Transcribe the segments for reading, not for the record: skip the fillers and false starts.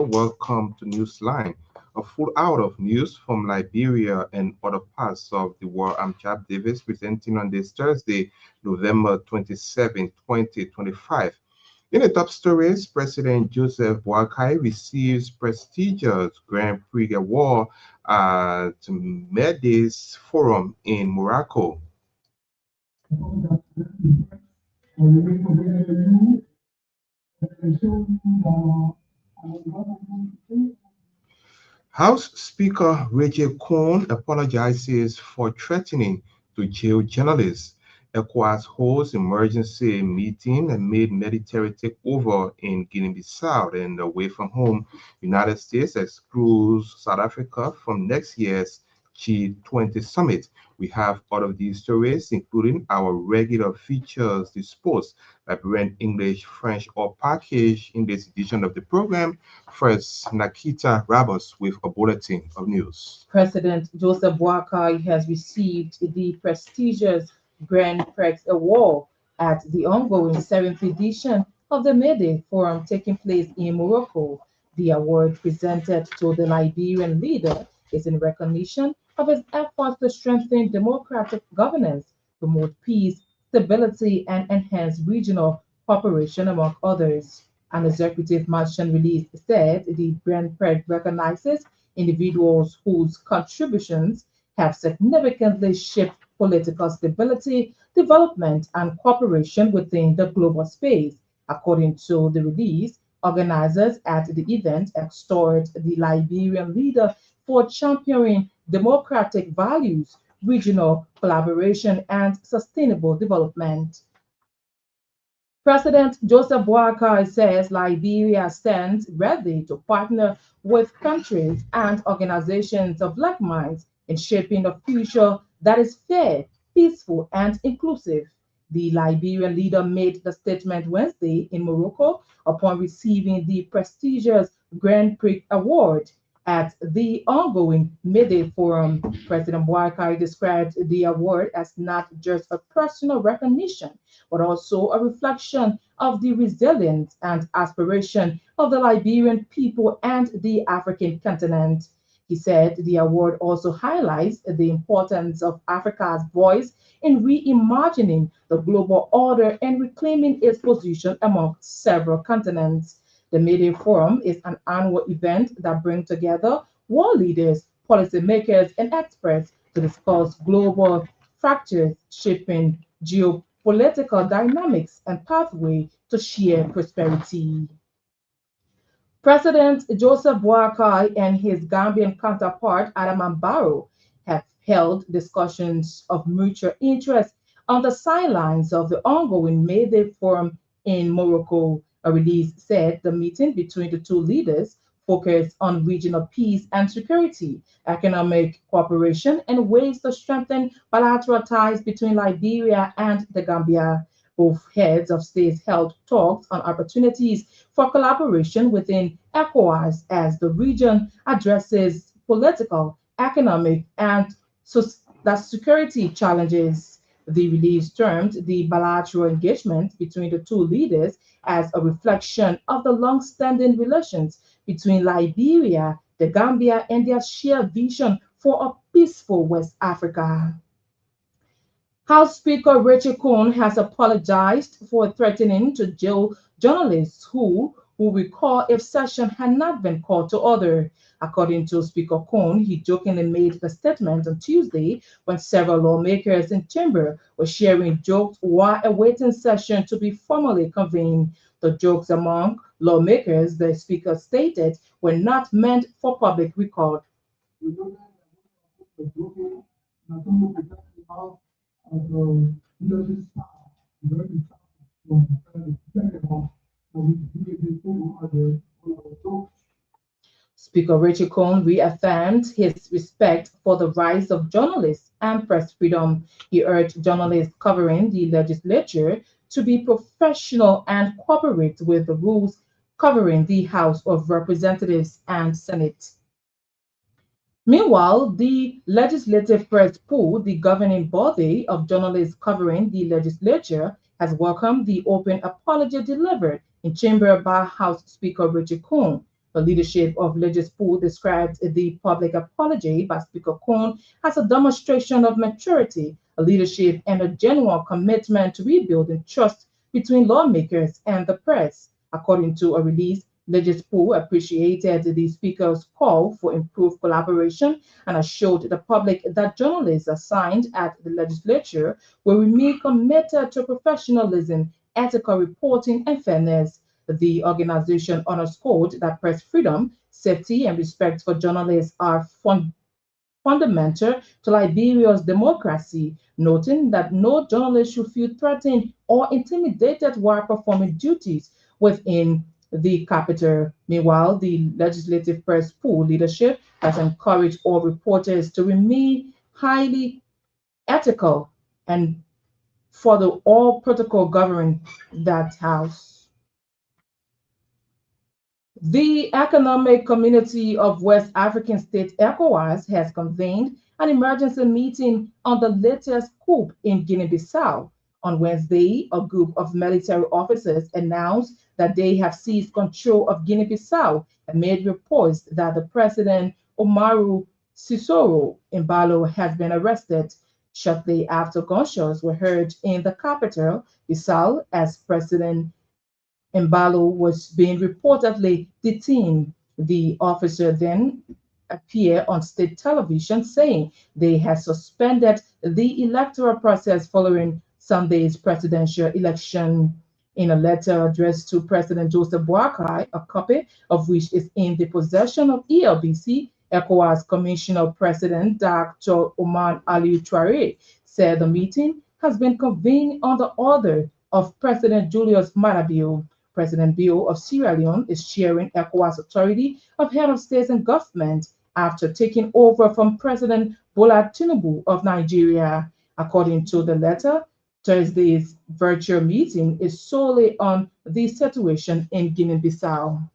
Welcome to Newsline, a full hour of news from Liberia and other parts of the world. I'm Chap Davis, presenting on this Thursday, November 27, 2025. In the top stories, President Joseph Boakai receives prestigious Grand Prix award at Medes Forum in Morocco. House Speaker Reggie Cohn apologizes for threatening to jail journalists. ECOWAS holds emergency meeting amid military takeover in Guinea-Bissau and away from home. United States excludes South Africa from next year's G20 summit. We have all of these stories, including our regular features disposed, Liberian English, French, or package in this edition of the program. First, Nakita Rabos with a bulletin of news. President Joseph Boakai has received the prestigious Grand Prix Award at the ongoing 7th edition of the May Forum taking place in Morocco. The award presented to the Liberian leader is in recognition of his efforts to strengthen democratic governance, promote peace, stability, and enhance regional cooperation, among others. An executive mansion release said the Grand Prix recognizes individuals whose contributions have significantly shaped political stability, development, and cooperation within the global space. According to the release, organizers at the event extored the Liberian leader for championing democratic values, regional collaboration, and sustainable development. President Joseph Boakai says Liberia stands ready to partner with countries and organizations of like minds in shaping a future that is fair, peaceful, and inclusive. The Liberian leader made the statement Wednesday in Morocco upon receiving the prestigious Grand Prix Award at the ongoing May Forum. President Boakai described the award as not just a personal recognition but also a reflection of the resilience and aspiration of the Liberian people and the African continent. He said the award also highlights the importance of Africa's voice in reimagining the global order and reclaiming its position among several continents. The May Forum is an annual event that brings together world leaders, policymakers, and experts to discuss global fractures shaping geopolitical dynamics and pathway to shared prosperity. President Joseph Boakai and his Gambian counterpart Adam Barrow have held discussions of mutual interest on the sidelines of the ongoing May Day Forum in Morocco. A release said the meeting between the two leaders focused on regional peace and security, economic cooperation, and ways to strengthen bilateral ties between Liberia and the Gambia. Both heads of states held talks on opportunities for collaboration within ECOWAS as the region addresses political, economic, and security challenges. The release termed the bilateral engagement between the two leaders as a reflection of the long-standing relations between Liberia, the Gambia, and their shared vision for a peaceful West Africa. House Speaker Richard Cohn has apologized for threatening to jail journalists who will recall if session had not been called to order. According to Speaker Cohn, he jokingly made the statement on Tuesday when several lawmakers in chamber were sharing jokes while awaiting session to be formally convened. The jokes among lawmakers, the speaker stated, were not meant for public record. Speaker Richard Cohn reaffirmed his respect for the rights of journalists and press freedom. He urged journalists covering the legislature to be professional and cooperate with the rules covering the House of Representatives and Senate. Meanwhile, the Legislative Press Pool, the governing body of journalists covering the legislature, has welcomed the open apology delivered in chamber by House Speaker Richard Cohn. The leadership of Legispool described the public apology by Speaker Cohn as a demonstration of maturity, a leadership, and a genuine commitment to rebuilding trust between lawmakers and the press. According to a release, Legispool appreciated the Speaker's call for improved collaboration and assured the public that journalists assigned at the legislature will remain committed to professionalism, ethical reporting, and fairness. The organization underscored that press freedom, safety, and respect for journalists are fundamental to Liberia's democracy, noting that no journalist should feel threatened or intimidated while performing duties within the capital. Meanwhile, the legislative press pool leadership has encouraged all reporters to remain highly ethical and follow all protocol governing that house. The Economic Community of West African States, ECOWAS, has convened an emergency meeting on the latest coup in Guinea-Bissau. On Wednesday, a group of military officers announced that they have seized control of Guinea-Bissau and made reports that the president, Umaru Sissoco Embalo, has been arrested. Shortly after gunshots were heard in the capital, Bissau, as President Embalo was being reportedly detained. The officer then appeared on state television saying they had suspended the electoral process following Sunday's presidential election. In a letter addressed to President Joseph Boakai, a copy of which is in the possession of ELBC, ECOWAS Commissioner President Dr. Omar Ali Traore said the meeting has been convened on the order of President Julius Maada. President Bio of Sierra Leone is chairing ECOWAS Authority of Head of States and Government after taking over from President Bola Tinubu of Nigeria. According to the letter, Thursday's virtual meeting is solely on the situation in Guinea-Bissau.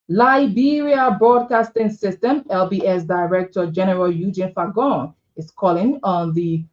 Liberia Broadcasting System, LBS Director General Eugene Fagon, is calling on the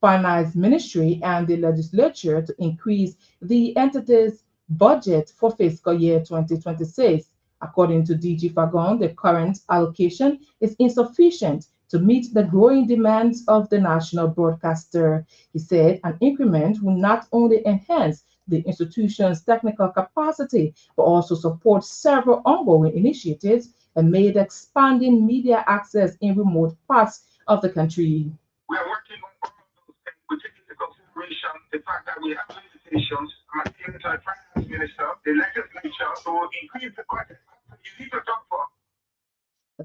Finance Ministry and the legislature to increase the entity's budget for fiscal year 2026. According to DG Fagon, the current allocation is insufficient to meet the growing demands of the national broadcaster. He said an increment will not only enhance the institution's technical capacity, but also support several ongoing initiatives and made expanding media access in remote parts of the country. We are working on all of those things. We take into consideration the fact that we have limitations. I'm appealing to the finance minister, the legislature, to increase the budget. You need to talk for.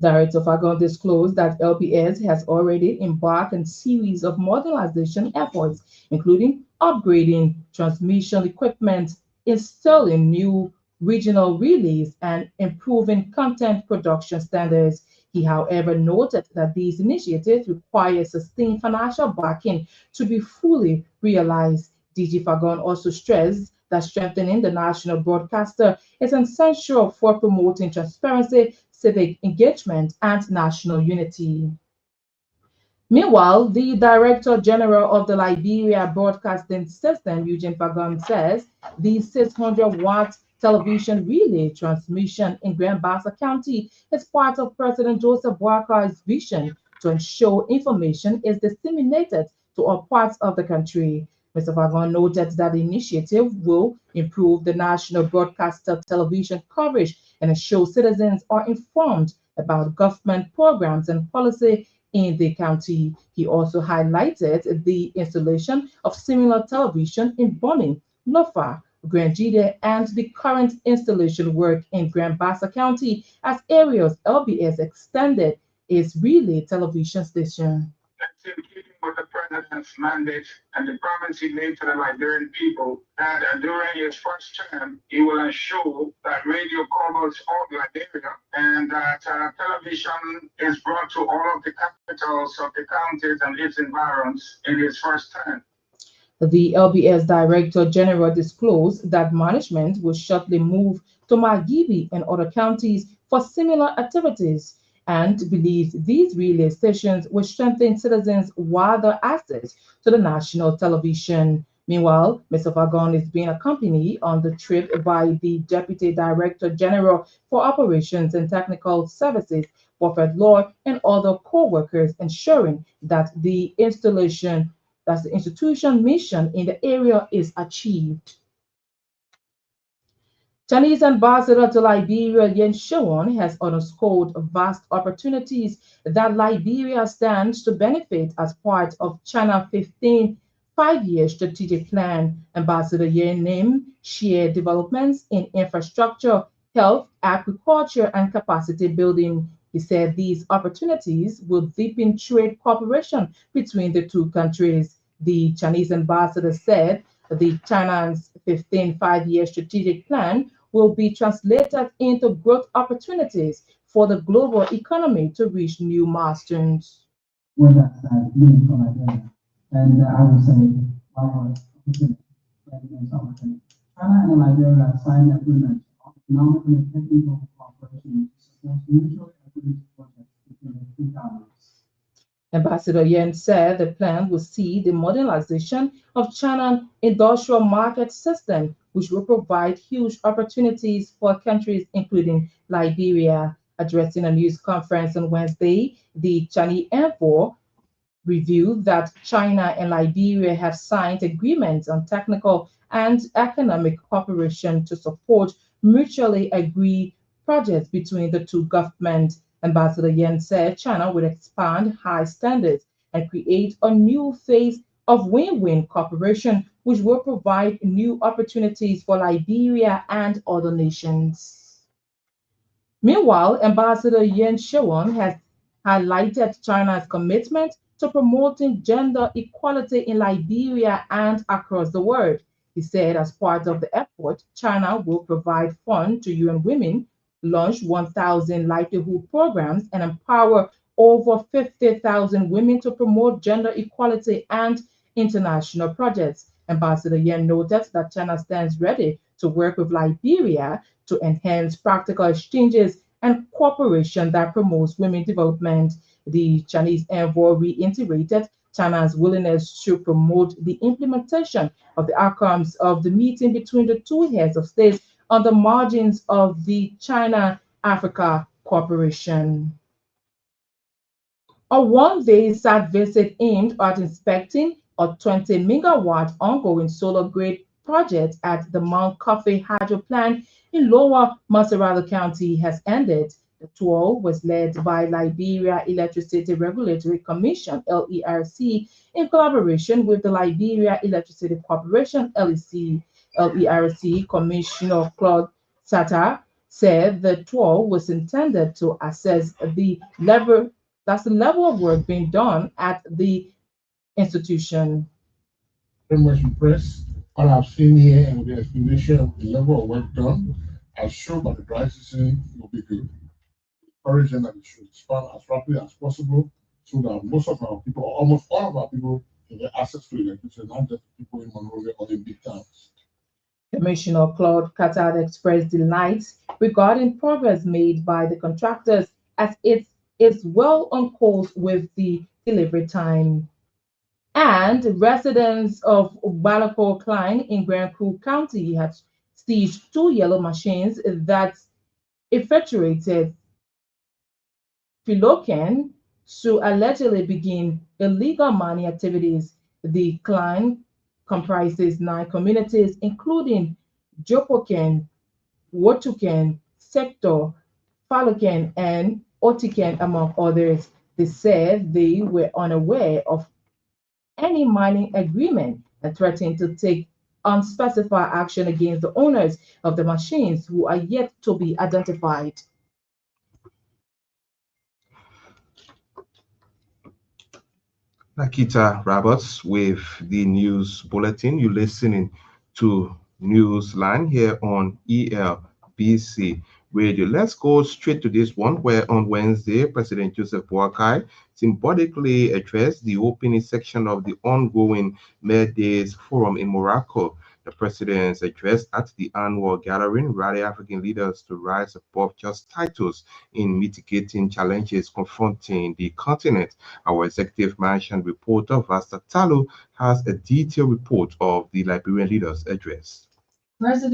Director Fagon disclosed that LBS has already embarked on a series of modernization efforts, including upgrading transmission equipment, installing new regional relays, and improving content production standards. He, however, noted that these initiatives require sustained financial backing to be fully realized. DG Fagon also stressed that strengthening the national broadcaster is essential for promoting transparency, civic engagement, and national unity. Meanwhile, the Director General of the Liberia Broadcasting System, Eugene Fagon, says the 600-watt television relay transmission in Grand Bassa County is part of President Joseph Boakai's vision to ensure information is disseminated to all parts of the country. Mr. Fagon noted that the initiative will improve the national broadcaster television coverage and ensure citizens are informed about government programs and policy in the county. He also highlighted the installation of similar television in Bonin, Lofa, Grand Jide, and the current installation work in Grand Bassa County as areas LBS extended its relay television station. That's in keeping with the president's mandate and the promise he made to the Liberian people that during his first term, he will ensure that radio covers all Liberia and that television is brought to all of the capitals of the counties and its environs in his first term. The LBS Director General disclosed that management will shortly move to Margibi and other counties for similar activities and believes these relay stations will strengthen citizens' wider access to the national television. Meanwhile, Mr. Vagon is being accompanied on the trip by the Deputy Director General for Operations and Technical Services, Wilfred Law, and other co-workers, ensuring that the institution mission in the area is achieved. Chinese ambassador to Liberia, Yen Shewon, has underscored vast opportunities that Liberia stands to benefit as part of China 15 five-year strategic plan. Ambassador Yen named shared developments in infrastructure, health, agriculture, and capacity building. He said these opportunities will deepen trade cooperation between the two countries. The Chinese ambassador said the China's 15 five-year strategic plan will be translated into growth opportunities for the global economy to reach new milestones. With that said, being from Nigeria, and I would say our opportunity, opportunity. China and Liberia signed agreements on economic and technical cooperation to support mutual equity projects between the two governments. Ambassador Yen said the plan will see the modernization of China's industrial market system, which will provide huge opportunities for countries including Liberia. Addressing a news conference on Wednesday, the Chinese envoy revealed that China and Liberia have signed agreements on technical and economic cooperation to support mutually agreed projects between the two governments. Ambassador Yen said China would expand high standards and create a new phase of win-win cooperation, which will provide new opportunities for Liberia and other nations. Meanwhile, Ambassador Yen Shewon has highlighted China's commitment to promoting gender equality in Liberia and across the world. He said as part of the effort, China will provide funds to UN Women, launch 1,000 livelihood programs, and empower over 50,000 women to promote gender equality and international projects. Ambassador Yen noted that China stands ready to work with Liberia to enhance practical exchanges and cooperation that promotes women development. The Chinese envoy reiterated China's willingness to promote the implementation of the outcomes of the meeting between the two heads of state on the margins of the China-Africa Cooperation. A one-day site visit aimed at inspecting a 20-megawatt ongoing solar-grade project at the Mount Coffee Hydro Plant in Lower Maserati County has ended. The tour was led by Liberia Electricity Regulatory Commission, LERC, in collaboration with the Liberia Electricity Corporation, LEC. LERC Commissioner Claude Sata said the tour was intended to assess the level of work being done at the institution. Very much impressed. What I've seen here and the explanation of the level of work done, I'm sure by the dry season will be good. Encourage them that it should expand as rapidly as possible so that most of our people, or almost all of our people, can get access to electricity, not just people in Monrovia or in big towns. Commissioner Claude Qatar expressed delight regarding progress made by the contractors as it is well on course with the delivery time. And residents of Balako Klein in Grand Coup County had seized two yellow machines that effectuated Philoken to allegedly begin illegal mining activities. The Klein comprises 9 communities, including Jopoken, Wotuken, Sector, Faluken, and Otiken, among others. They said they were unaware of any mining agreement and threatened to take unspecified action against the owners of the machines who are yet to be identified. Nakita Roberts with the news bulletin. You're listening to Newsline here on ELBC Radio. Let's go straight to this one, where on Wednesday, President Joseph Boakai symbolically addressed the opening section of the ongoing Mayor Days Forum in Morocco. The The president's address at the annual gathering rallied African leaders to rise above just titles in mitigating challenges confronting the continent. Our executive mansion reporter, Vasta Talo, has a detailed report of the Liberian leaders' address. President